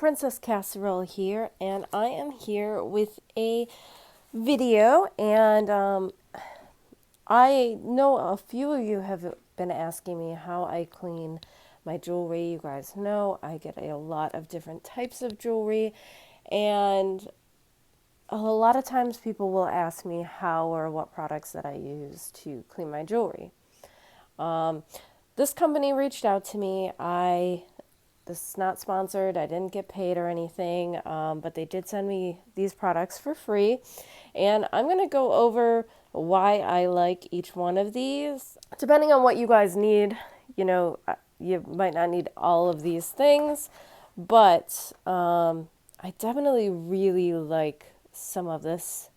Princess Casserole here, and I am here with a video. And I know a few of you have been asking me how I clean my jewelry. You guys know I get a lot of different types of jewelry, and a lot of times people will ask me how or what products that I use to clean my jewelry. This company reached out to me. This is not sponsored. I didn't get paid or anything, but they did send me these products for free. And I'm going to go over why I like each one of these. Depending on what you guys need, you might not need all of these things, but I definitely really like some of this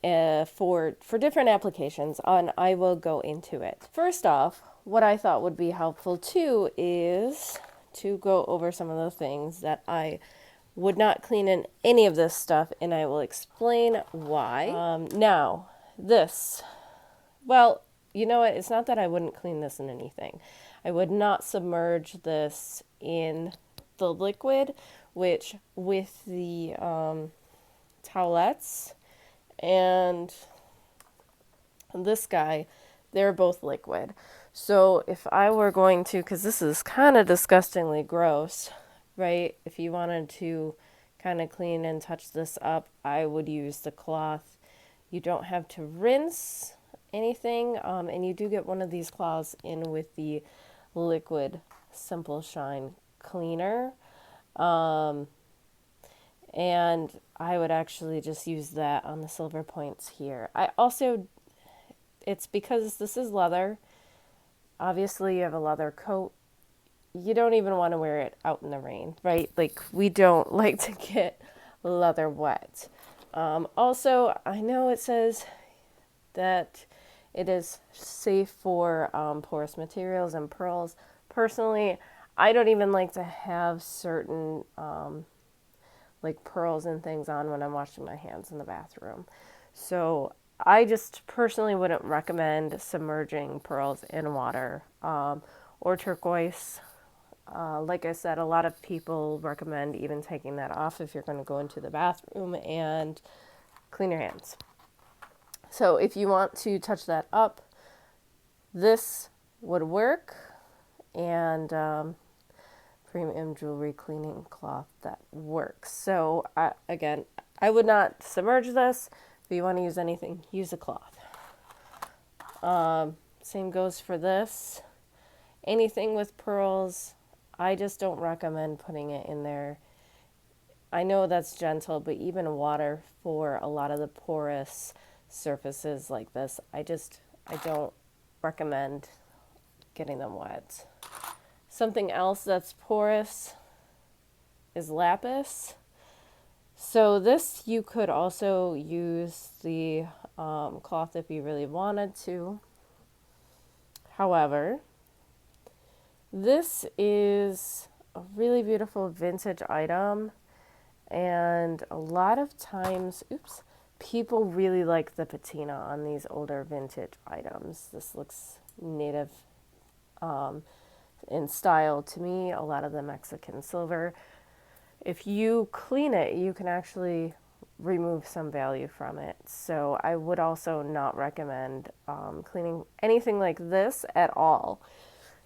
for different applications, and I will go into it. First off, what I thought would be helpful too is to go over some of the things that I would not clean in any of this stuff, and I will explain why. Now, this, well, you know what? It's not that I wouldn't clean this in anything. I would not submerge this in the liquid, which with the towelettes and this guy, they're both liquid. So if I were going to, because this is kind of disgustingly gross, right? If you wanted to kind of clean and touch this up, I would use the cloth. You don't have to rinse anything, and you do get one of these cloths in with the liquid Simple Shine cleaner. And I would actually just use that on the silver points here. It's because this is leather. Obviously, you have a leather coat. You don't even want to wear it out in the rain, right? Like, we don't like to get leather wet. Also, I know it says that it is safe for porous materials and pearls. Personally, I don't even like to have certain like pearls and things on when I'm washing my hands in the bathroom. So I just personally wouldn't recommend submerging pearls in water or turquoise. Like I said, a lot of people recommend even taking that off if you're going to go into the bathroom and clean your hands. So if you want to touch that up, this would work. And premium jewelry cleaning cloth that works. So again, I would not submerge this. If you want to use anything, use a cloth. Same goes for this. Anything with pearls, I just don't recommend putting it in there. I know that's gentle, but even water for a lot of the porous surfaces like this, I don't recommend getting them wet. Something else that's porous is lapis. So this, you could also use the cloth if you really wanted to. However, this is a really beautiful vintage item, and a lot of times, people really like the patina on these older vintage items. This looks native in style to me, a lot of the Mexican silver. If you clean it, you can actually remove some value from it. So I would also not recommend cleaning anything like this at all.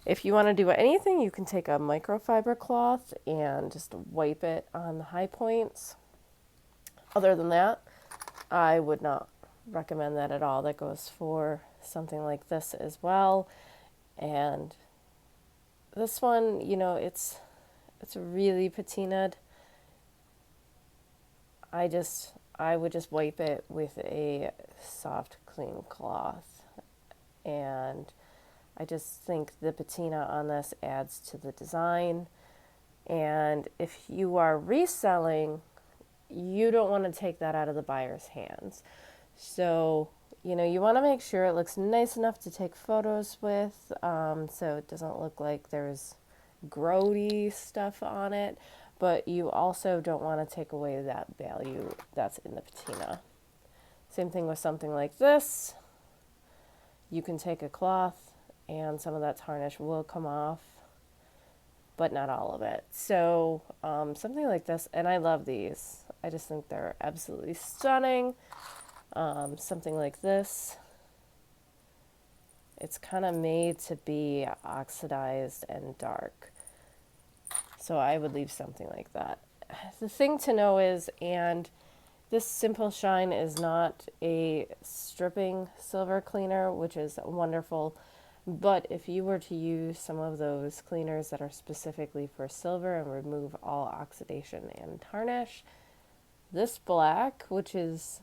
If you want to do anything, you can take a microfiber cloth and just wipe it on the high points. Other than that, I would not recommend that at all. That goes for something like this as well. And this one, it's really patinaed. I would just wipe it with a soft, clean cloth. And I just think the patina on this adds to the design. And if you are reselling, you don't want to take that out of the buyer's hands. So, you want to make sure it looks nice enough to take photos with, so it doesn't look like there's grody stuff on it. But you also don't want to take away that value that's in the patina. Same thing with something like this. You can take a cloth and some of that tarnish will come off. but not all of it. So something like this, and I love these. I just think they're absolutely stunning. Something like this. It's kind of made to be oxidized and dark. So I would leave something like that. The thing to know is, and this Simple Shine is not a stripping silver cleaner, which is wonderful. But if you were to use some of those cleaners that are specifically for silver and remove all oxidation and tarnish, this black, which is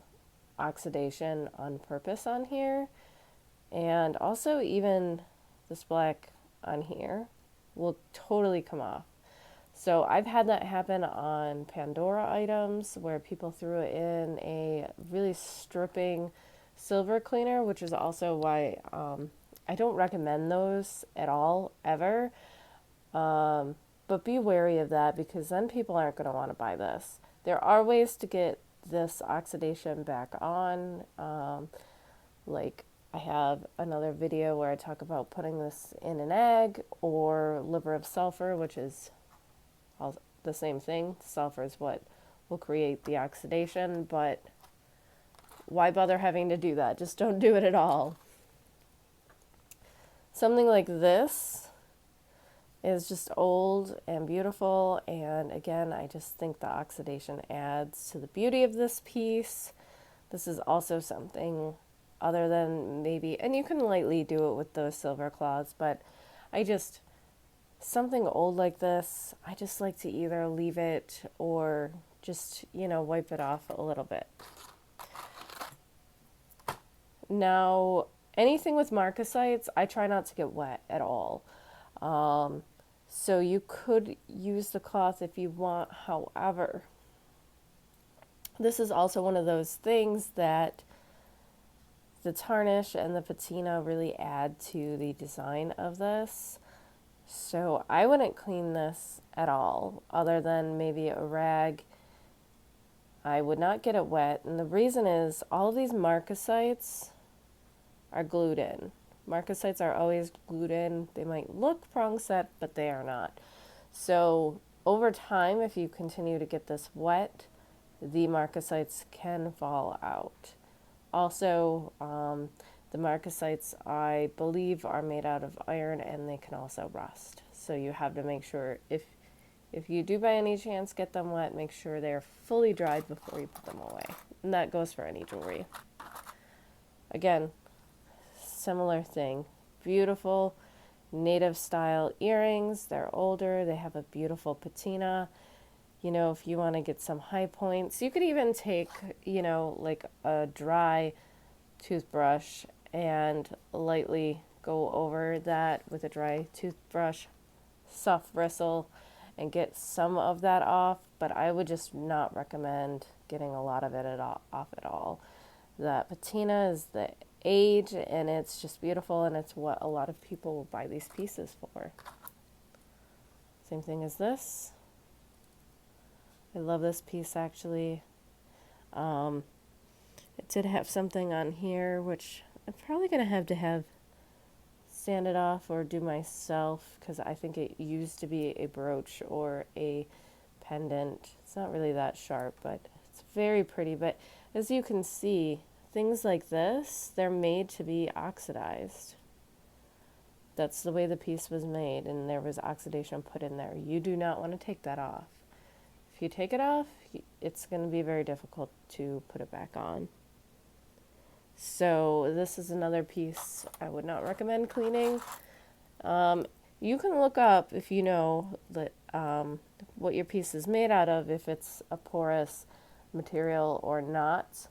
oxidation on purpose on here, and also even this black on here, will totally come off. So I've had that happen on Pandora items where people threw in a really stripping silver cleaner, which is also why I don't recommend those at all, ever. But be wary of that, because then people aren't going to want to buy this. There are ways to get this oxidation back on. Like I have another video where I talk about putting this in an egg or liver of sulfur, which is the same thing. Sulfur is what will create the oxidation, but why bother having to do that? Just don't do it at all. Something like this is just old and beautiful, and again, I just think the oxidation adds to the beauty of this piece. This is also something other than maybe, and you can lightly do it with those silver claws, but something old like this, I just like to either leave it or just, wipe it off a little bit. Now, anything with marcasites, I try not to get wet at all. So you could use the cloth if you want. However, this is also one of those things that the tarnish and the patina really add to the design of this. So I wouldn't clean this at all, other than maybe a rag. I would not get it wet, and the reason is all of these marcasites are glued in. Marcasites are always glued in. They might look prong set, but they are not. So over time, if you continue to get this wet, the marcasites can fall out. Also, the marcasites, I believe, are made out of iron, and they can also rust. So you have to make sure, if you do by any chance get them wet, make sure they're fully dried before you put them away. And that goes for any jewelry. Again, similar thing. Beautiful native style earrings. They're older. They have a beautiful patina. If you want to get some high points, you could even take, like a dry toothbrush and lightly go over that with a dry toothbrush, soft bristle, and get some of that off. But I would just not recommend getting a lot of it off at all. That patina is the age, and it's just beautiful, and it's what a lot of people will buy these pieces for. Same thing as this. I love this piece, actually. It did have something on here, which I'm probably going to have sanded off or do myself, because I think it used to be a brooch or a pendant. It's not really that sharp, but it's very pretty. But as you can see, things like this, they're made to be oxidized. That's the way the piece was made, and there was oxidation put in there. You do not want to take that off. If you take it off, it's going to be very difficult to put it back on. So this is another piece I would not recommend cleaning. You can look up, if you know that what your piece is made out of, if it's a porous material or not.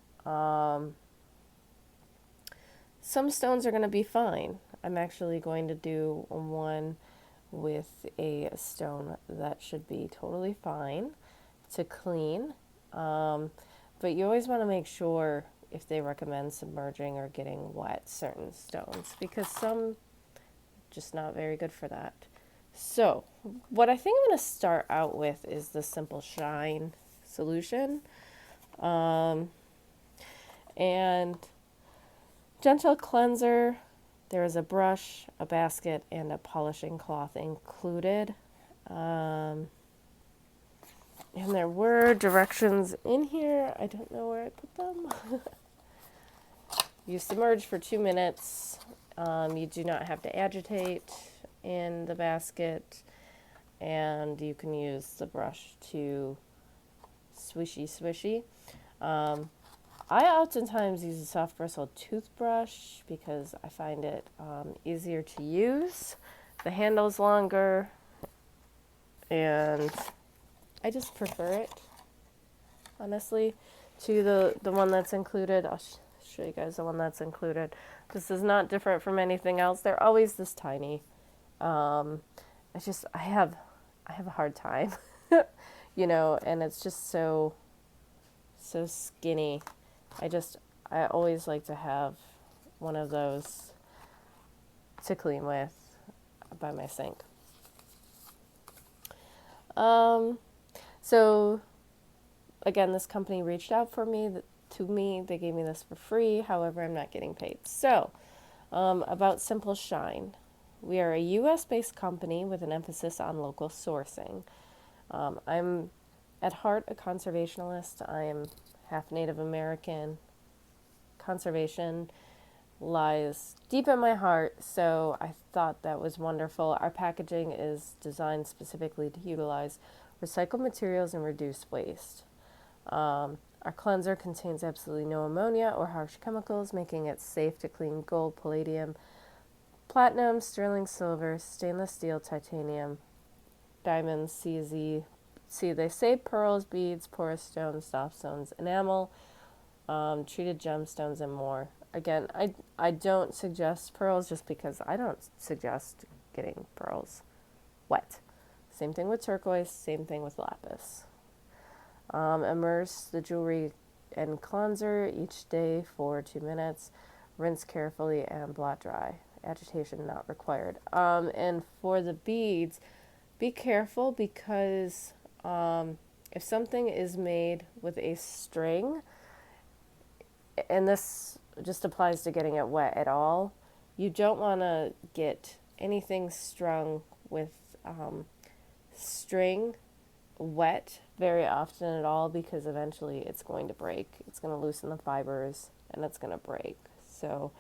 Some stones are going to be fine. I'm actually going to do one with a stone that should be totally fine to clean. But you always want to make sure if they recommend submerging or getting wet certain stones, because some just not very good for that. So what I think I'm going to start out with is the Simple Shine solution. And gentle cleanser. There is a brush, a basket, and a polishing cloth included. And there were directions in here. I don't know where I put them. You submerge for 2 minutes. You do not have to agitate in the basket. And you can use the brush to swishy. I oftentimes use a soft bristled toothbrush because I find it easier to use. The handle's longer, and I just prefer it, honestly, to the one that's included. I'll show you guys the one that's included. This is not different from anything else. They're always this tiny. I have a hard time, and it's just so skinny. I always like to have one of those to clean with by my sink. So again, this company reached out to me. They gave me this for free. However, I'm not getting paid. So, about Simple Shine. We are a U.S.-based company with an emphasis on local sourcing. I'm at heart a conservationist. I am half Native American. Conservation lies deep in my heart, so I thought that was wonderful. Our packaging is designed specifically to utilize recycled materials and reduce waste. Our cleanser contains absolutely no ammonia or harsh chemicals, making it safe to clean gold, palladium, platinum, sterling silver, stainless steel, titanium, diamonds, they say pearls, beads, porous stones, soft stones, enamel, treated gemstones, and more. Again, I don't suggest pearls just because I don't suggest getting pearls wet. Same thing with turquoise, same thing with lapis. Immerse the jewelry in cleanser each day for 2 minutes. Rinse carefully and blot dry. Agitation not required. And for the beads, be careful because if something is made with a string, and this just applies to getting it wet at all, you don't want to get anything strung with string wet very often at all, because eventually it's going to break. It's going to loosen the fibers and it's going to break. So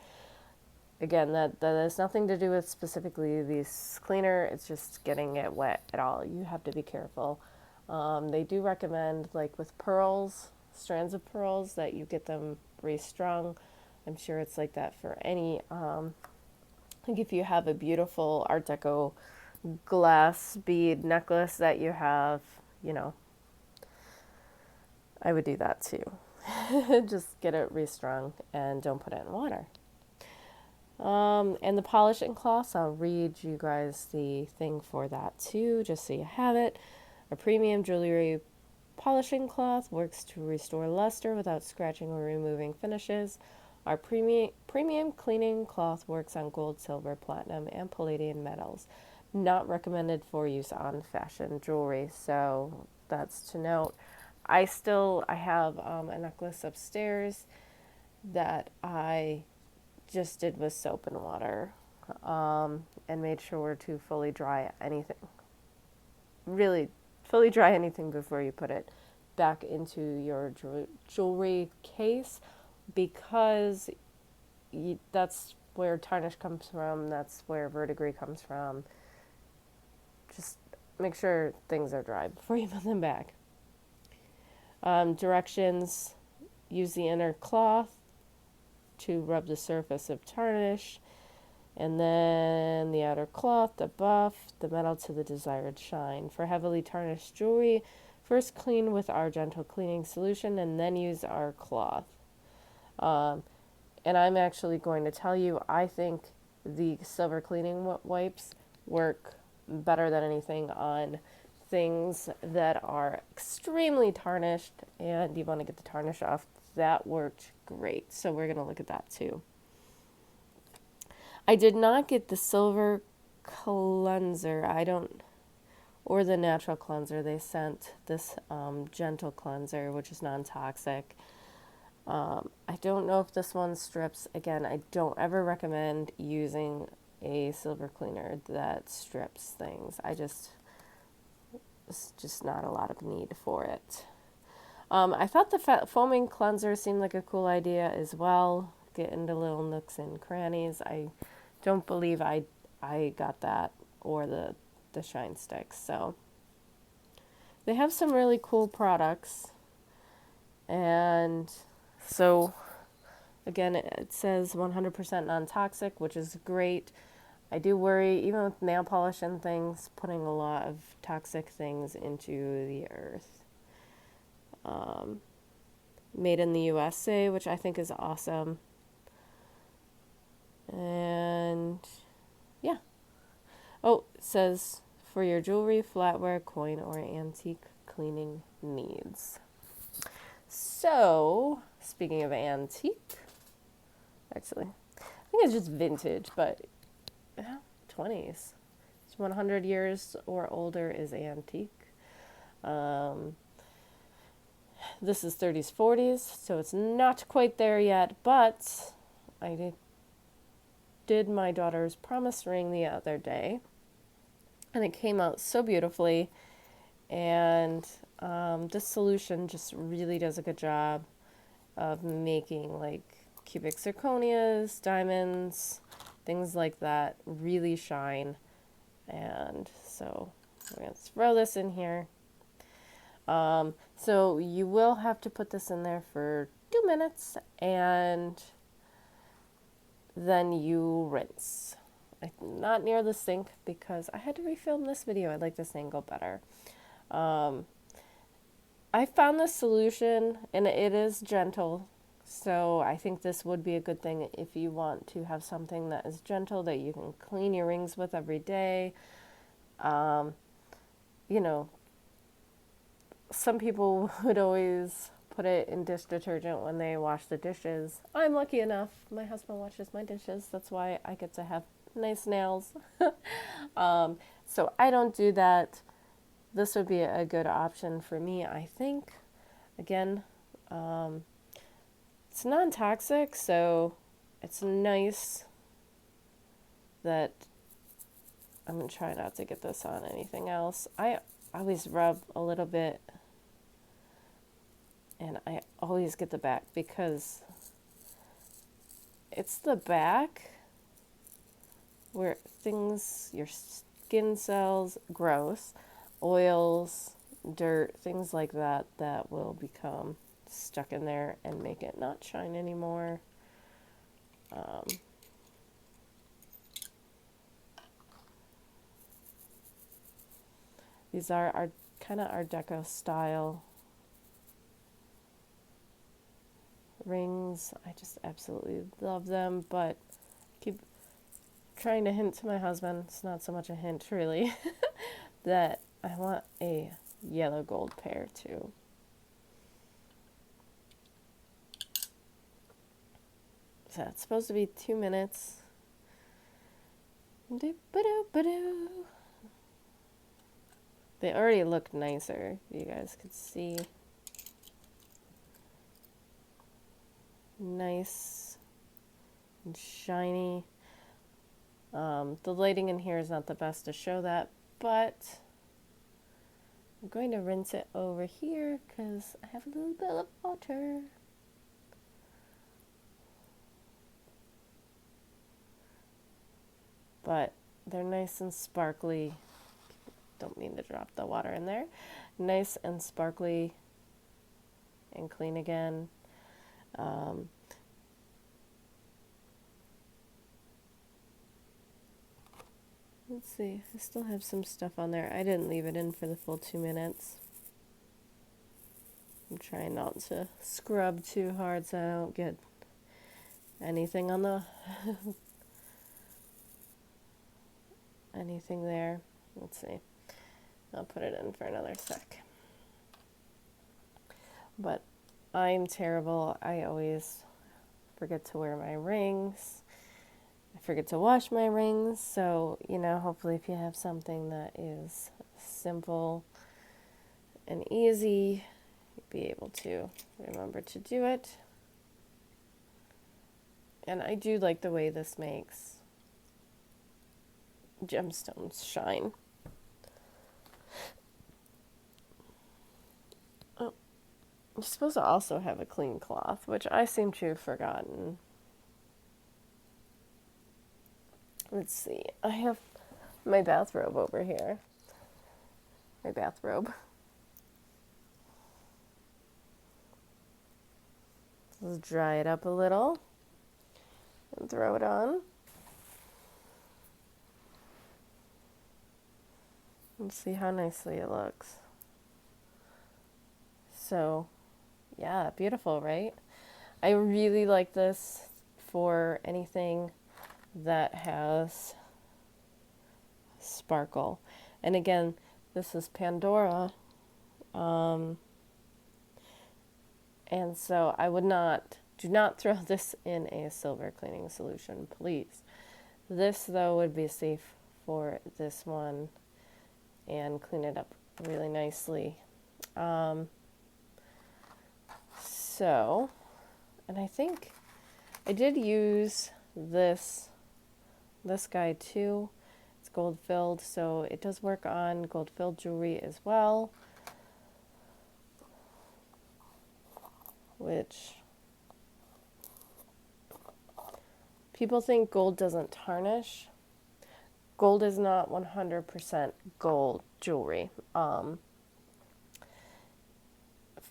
again, that has nothing to do with specifically this cleaner. It's just getting it wet at all. You have to be careful. They do recommend, like with pearls, strands of pearls, that you get them restrung. I'm sure it's like that for any, like if you have a beautiful Art Deco glass bead necklace that you have, I would do that too. Just get it restrung and don't put it in water. And the polishing cloths, I'll read you guys the thing for that too, just so you have it. A premium jewelry polishing cloth works to restore luster without scratching or removing finishes. Our premium cleaning cloth works on gold, silver, platinum, and palladium metals. Not recommended for use on fashion jewelry, so that's to note. I have a necklace upstairs that I just did with soap and water, and made sure to fully dry anything. Really, fully dry anything before you put it back into your jewelry case, because that's where tarnish comes from, that's where verdigris comes from. Just make sure things are dry before you put them back. Directions: use the inner cloth to rub the surface of tarnish, and then the outer cloth to buff the metal to the desired shine. For heavily tarnished jewelry, first clean with our gentle cleaning solution and then use our cloth. And I'm actually going to tell you, I think the silver cleaning wipes work better than anything on things that are extremely tarnished and you want to get the tarnish off. That worked great. So we're going to look at that too. I did not get the silver cleanser. Or the natural cleanser. They sent this gentle cleanser, which is non-toxic. I don't know if this one strips. Again, I don't ever recommend using a silver cleaner that strips things. There's just not a lot of need for it. I thought the foaming cleanser seemed like a cool idea as well. Get into little nooks and crannies. I don't believe I got that or the shine sticks. So they have some really cool products. And so again, it says 100% non-toxic, which is great. I do worry, even with nail polish and things, putting a lot of toxic things into the earth. Made in the USA, which I think is awesome. And yeah. Oh, it says for your jewelry, flatware, coin, or antique cleaning needs. So, speaking of antique, actually, I think it's just vintage, but 20s. It's 100 years or older is antique. This is 30s, 40s, so it's not quite there yet, but I did my daughter's promise ring the other day, and it came out so beautifully, and this solution just really does a good job of making like cubic zirconias, diamonds, things like that really shine. And so we're going to throw this in here. So you will have to put this in there for 2 minutes and then you rinse. Not near the sink because I had to refilm this video. I like this angle better. I found this solution and it is gentle. So I think this would be a good thing if you want to have something that is gentle that you can clean your rings with every day. You know, some people would always put it in dish detergent when they wash the dishes. I'm lucky enough. My husband washes my dishes. That's why I get to have nice nails. So I don't do that. This would be a good option for me, I think. Again, it's non-toxic, so it's nice that I'm going to try not to get this on anything else. I always rub a little bit, and I always get the back because it's the back where things, your skin cells, growth, oils, dirt, things like that, that will become stuck in there and make it not shine anymore. These are our kind of Art Deco style rings. I just absolutely love them, but I keep trying to hint to my husband, it's not so much a hint really, that I want a yellow gold pair too. So it's supposed to be 2 minutes. They already look nicer, if you guys could see. Nice and shiny. The lighting in here is not the best to show that, but I'm going to rinse it over here because I have a little bit of water. But they're nice and sparkly. Don't mean to drop the water in there. Nice and sparkly and clean again. Let's see, I still have some stuff on there. I didn't leave it in for the full 2 minutes. I'm trying not to scrub too hard so I don't get anything on the anything there. Let's see. I'll put it in for another sec. But I'm terrible. I always forget to wear my rings. I forget to wash my rings. So, you know, hopefully if you have something that is simple and easy, you'll be able to remember to do it. And I do like the way this makes gemstones shine. You're supposed to also have a clean cloth, which I seem to have forgotten. Let's see. I have my bathrobe over here. My bathrobe. Let's dry it up a little and throw it on. And see how nicely it looks. So, yeah, beautiful, right? I really like this for anything that has sparkle. And again, this is Pandora. And so I would not, do not throw this in a silver cleaning solution, please. This, though, would be safe for this one and clean it up really nicely. So, and I think I did use this guy too. It's gold filled, so it does work on gold filled jewelry as well, which people think gold doesn't tarnish. Gold is not 100% gold jewelry.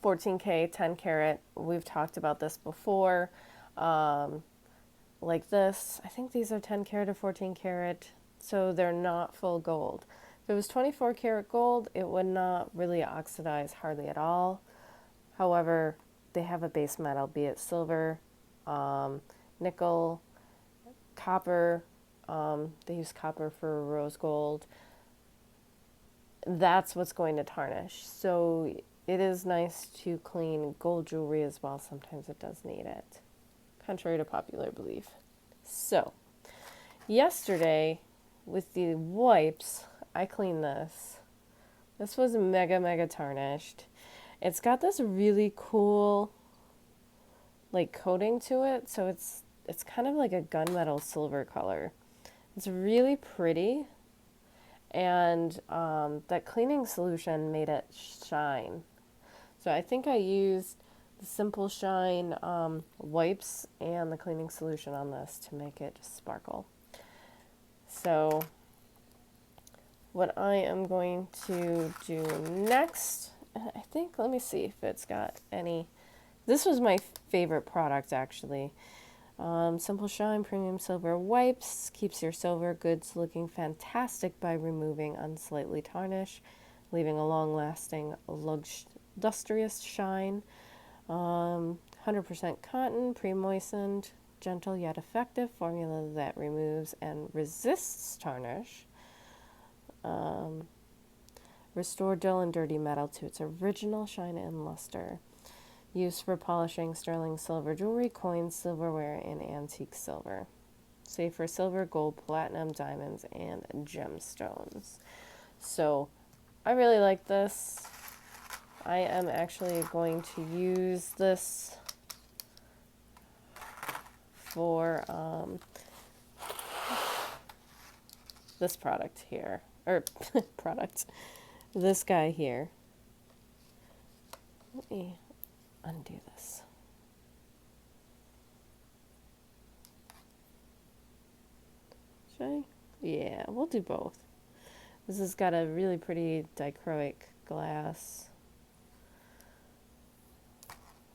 14K, 10 karat, we've talked about this before. Like this, I think these are 10 karat or 14 karat, so they're not full gold. If it was 24 karat gold, it would not really oxidize hardly at all. However, they have a base metal, be it silver, nickel, copper. They use copper for rose gold. That's what's going to tarnish. So it is nice to clean gold jewelry as well. Sometimes it does need it, contrary to popular belief. So, yesterday with the wipes, I cleaned this. This was mega tarnished. It's got this really cool like coating to it, so it's kind of like a gunmetal silver color. It's really pretty, and that cleaning solution made it shine. So I think I used the Simple Shine wipes and the cleaning solution on this to make it just sparkle. So what I am going to do next, I think, let me see if it's got any. This was my favorite product, actually. Simple Shine Premium Silver Wipes keeps your silver goods looking fantastic by removing unsightly tarnish, leaving a long-lasting, lustrous shine. 100% cotton, pre-moistened, gentle yet effective formula that removes and resists tarnish. Restore dull and dirty metal to its original shine and luster. Used for polishing sterling silver jewelry, coins, silverware, and antique silver. Safe for silver, gold, platinum, diamonds, and gemstones. So, I really like this. I am actually going to use this for this product here. Or, this guy here. Let me undo this. Should I? Yeah, we'll do both. This has got a really pretty dichroic glass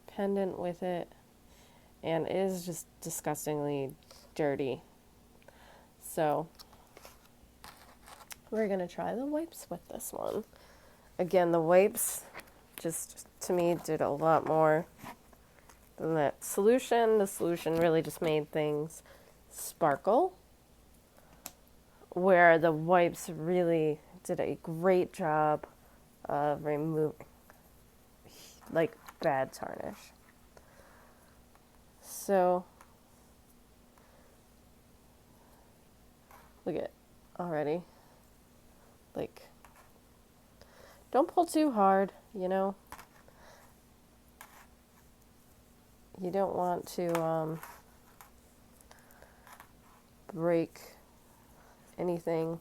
pendant with it, and it is just disgustingly dirty. So we're gonna try the wipes with this one. Again, the wipes just to me did a lot more than that solution. The solution really just made things sparkle, where the wipes really did a great job of removing like bad tarnish. So look at already, like, don't pull too hard, you know. You don't want to break anything.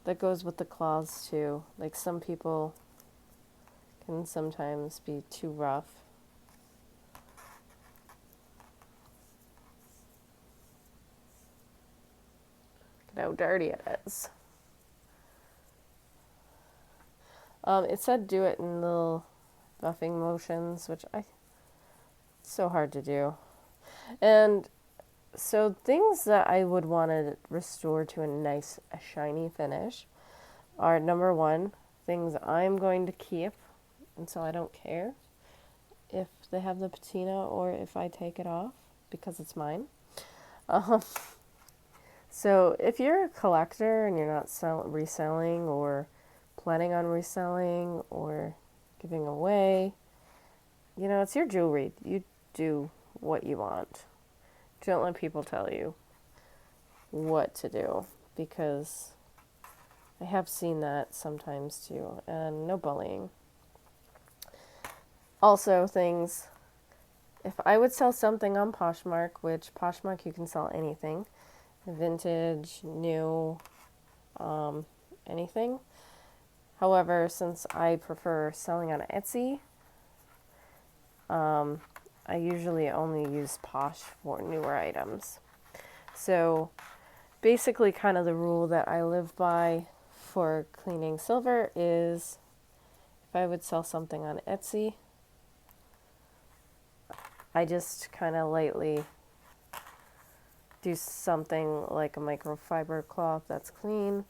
That goes with the cloths too. Like, some people can sometimes be too rough. Look at how dirty it is. It said do it in little buffing motions, which it's so hard to do. And so things that I would want to restore to a nice, a shiny finish are, number one, things I'm going to keep, and so I don't care if they have the patina or if I take it off because it's mine. So if you're a collector and you're not reselling or planning on reselling or giving away, you know, it's your jewelry. You do what you want. Don't let people tell you what to do, because I have seen that sometimes too, and no bullying. Also, things, if I would sell something on Poshmark, which Poshmark you can sell anything, vintage, new, anything. However, since I prefer selling on Etsy, I usually only use Posh for newer items. So basically kind of the rule that I live by for cleaning silver is if I would sell something on Etsy, I just kind of lightly do something like a microfiber cloth that's clean.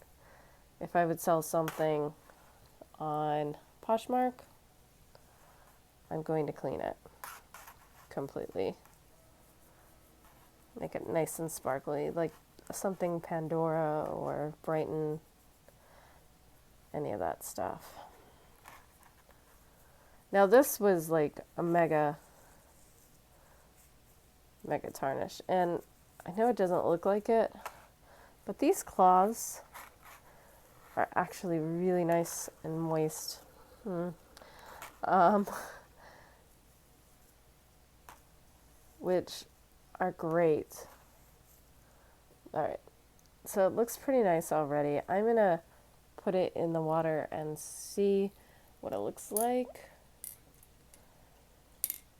If I would sell something on Poshmark, I'm going to clean it completely. Make it nice and sparkly, like something Pandora or Brighton, any of that stuff. Now this was like a mega tarnish, and I know it doesn't look like it, but these cloths are actually really nice and moist. Which are great. Alright, so it looks pretty nice already. I'm gonna put it in the water and see what it looks like.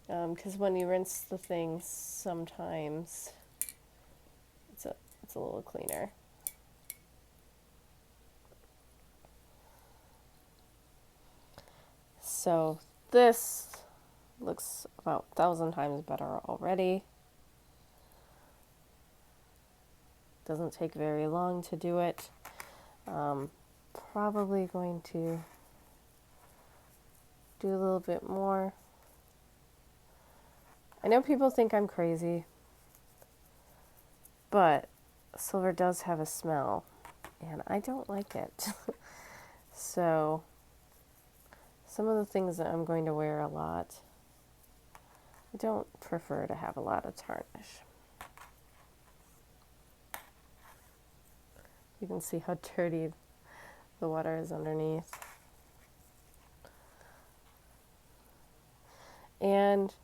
Because when you rinse the things, sometimes it's a little cleaner. So this looks about 1,000 times better already. Doesn't take very long to do it. Probably going to do a little bit more. I know people think I'm crazy, but silver does have a smell, and I don't like it. So some of the things that I'm going to wear a lot, I don't prefer to have a lot of tarnish. You can see how dirty the water is underneath. And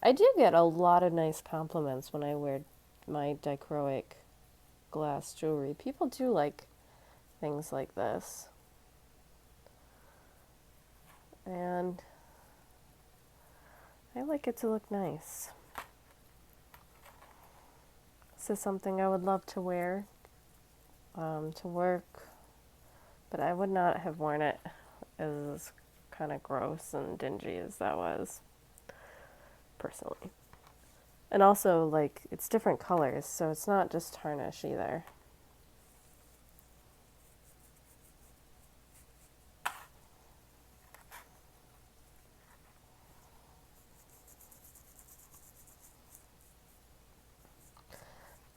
I do get a lot of nice compliments when I wear my dichroic glass jewelry. People do like things like this. And I like it to look nice. This is something I would love to wear to work, but I would not have worn it as kind of gross and dingy as that was, personally. And also, like, it's different colors, so it's not just tarnish either.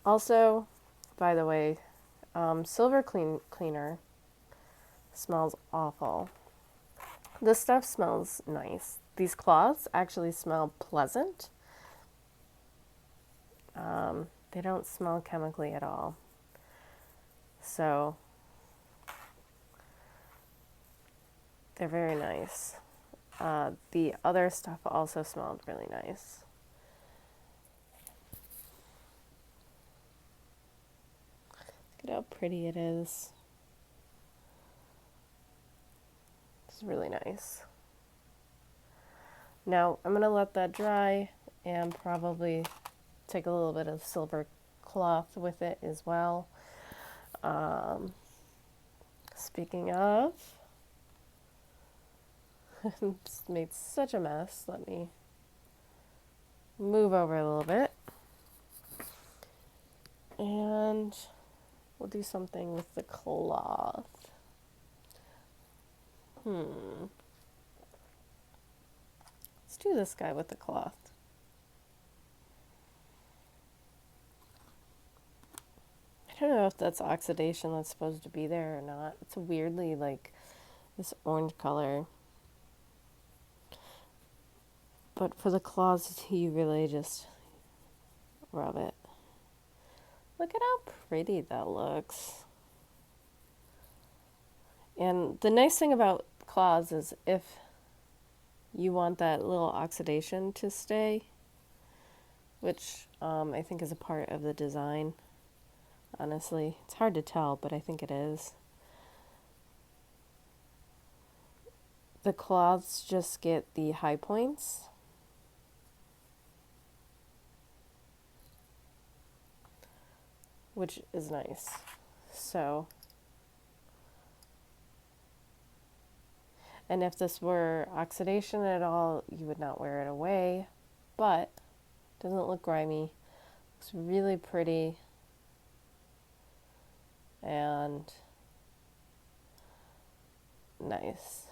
Also, by the way, silver cleaner smells awful. This stuff smells nice. These cloths actually smell pleasant. They don't smell chemically at all. So they're very nice. The other stuff also smelled really nice. Look at how pretty it is. It's It's really nice. Now I'm going to let that dry and probably take a little bit of silver cloth with it as well. Speaking of, it's made such a mess. Let me move over a little bit. And we'll do something with the cloth. Let's do this guy with the cloth. I don't know if that's oxidation that's supposed to be there or not. It's weirdly like this orange color. But for the cloths, you really just rub it. Look at how pretty that looks. And the nice thing about cloths is if you want that little oxidation to stay, which I think is a part of the design, honestly. It's hard to tell, but I think it is. The cloths just get the high points. Which is nice. So, and if this were oxidation at all, you would not wear it away, but it doesn't look grimy. Looks really pretty. And nice.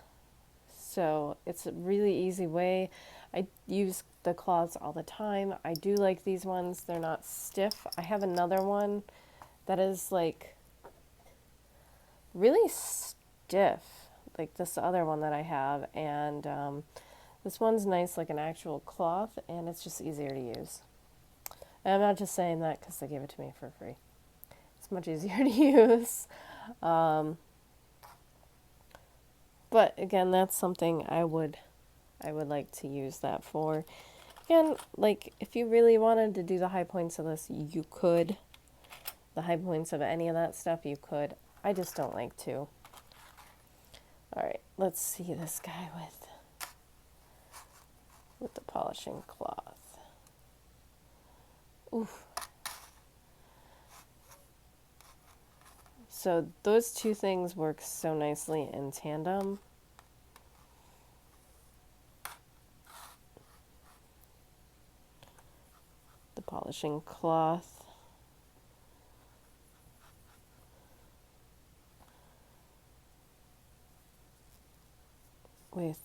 So it's a really easy way. I use the cloths all the time. I do like these ones. They're not stiff. I have another one that is like really stiff, like this other one that I have. And this one's nice, like an actual cloth, and it's just easier to use. And I'm not just saying that because they gave it to me for free. It's much easier to use. But again, that's something I would like to use that for. Again, like if you really wanted to do the high points of this, you could. The high points of any of that stuff, you could. I just don't like to. All right, let's see this guy with the polishing cloth. Oof. So those two things work so nicely in tandem. The polishing cloth with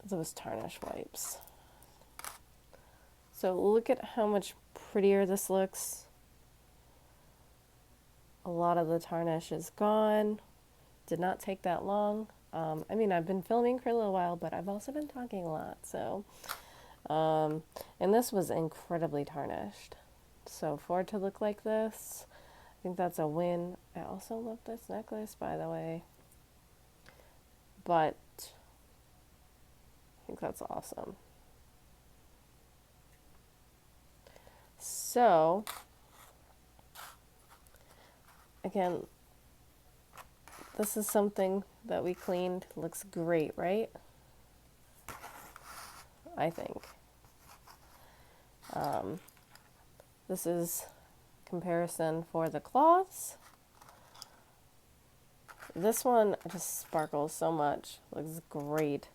those tarnish wipes. So look at how much prettier this looks. A lot of the tarnish is gone. Did not take that long. I mean, I've been filming for a little while, but I've also been talking a lot. So, and this was incredibly tarnished. So for it to look like this, I think that's a win. I also love this necklace, by the way. But I think that's awesome. So, again, this is something that we cleaned. Looks great, right? I think. This is comparison for the cloths. This one just sparkles so much. Looks great.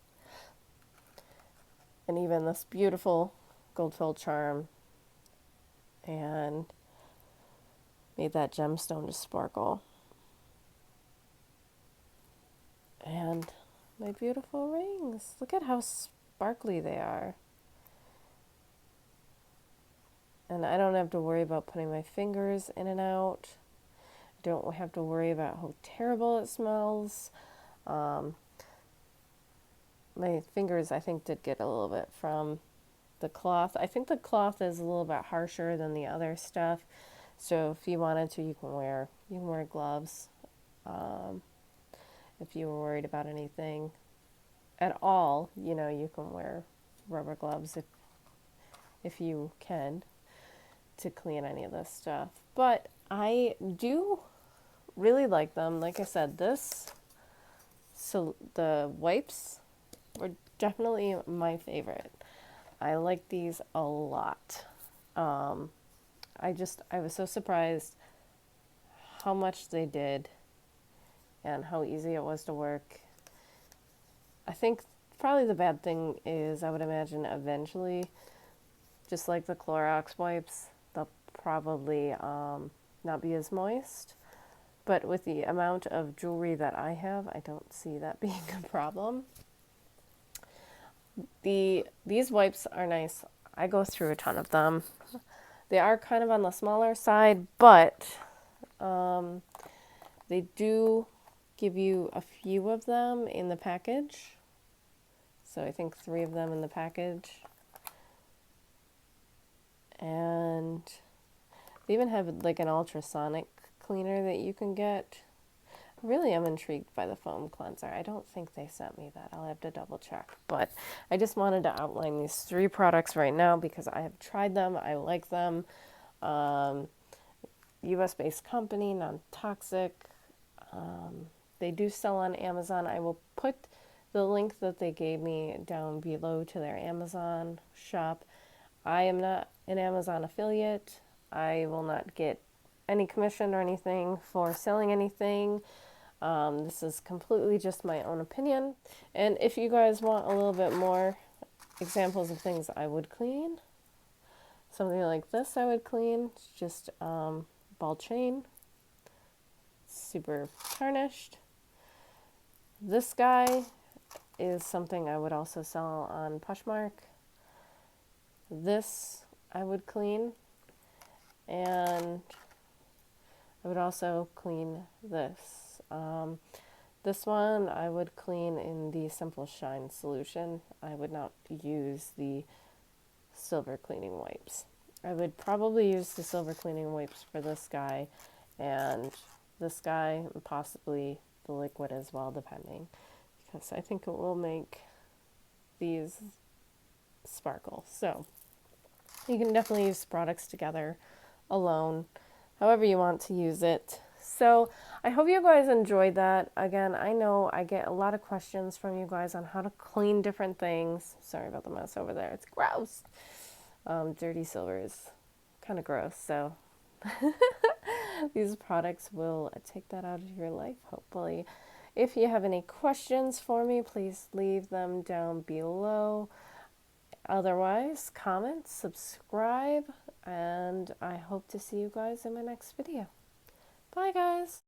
And even this beautiful gold fill charm and made that gemstone just sparkle. And my beautiful rings. Look at how sparkly they are. And I don't have to worry about putting my fingers in and out. I don't have to worry about how terrible it smells. My fingers, I think, did get a little bit from the cloth. I think the cloth is a little bit harsher than the other stuff. So if you wanted to, you can wear gloves. If you were worried about anything at all, you know, you can wear rubber gloves if you can, to clean any of this stuff. But I do really like them. Like I said, so the wipes were definitely my favorite. I like these a lot. Um, I was so surprised how much they did and how easy it was to work. I think probably the bad thing is I would imagine eventually, just like the Clorox wipes, they'll probably not be as moist. But with the amount of jewelry that I have, I don't see that being a problem. These wipes are nice. I go through a ton of them. They are kind of on the smaller side, but um, they do give you a few of them in the package. So I think 3 of them in the package. And they even have like an ultrasonic cleaner that you can get. Really, I'm intrigued by the foam cleanser. I don't think they sent me that. I'll have to double check. But I just wanted to outline these 3 products right now because I have tried them. I like them. US-based company, non-toxic. They do sell on Amazon. I will put the link that they gave me down below to their Amazon shop. I am not an Amazon affiliate. I will not get any commission or anything for selling anything. This is completely just my own opinion. And if you guys want a little bit more examples of things I would clean, something like this I would clean, just ball chain, super tarnished. This guy is something I would also sell on Poshmark. This I would clean, and I would also clean this. This one I would clean in the Simple Shine solution. I would not use the silver cleaning wipes. I would probably use the silver cleaning wipes for this guy and this guy, and possibly the liquid as well, depending, because I think it will make these sparkle. So you can definitely use products together, alone, however you want to use it. So I hope you guys enjoyed that. Again, I know I get a lot of questions from you guys on how to clean different things. Sorry about the mess over there. It's gross. Dirty silver is kind of gross. So these products will take that out of your life, hopefully. If you have any questions for me, please leave them down below. Otherwise, comment, subscribe, and I hope to see you guys in my next video. Bye, guys.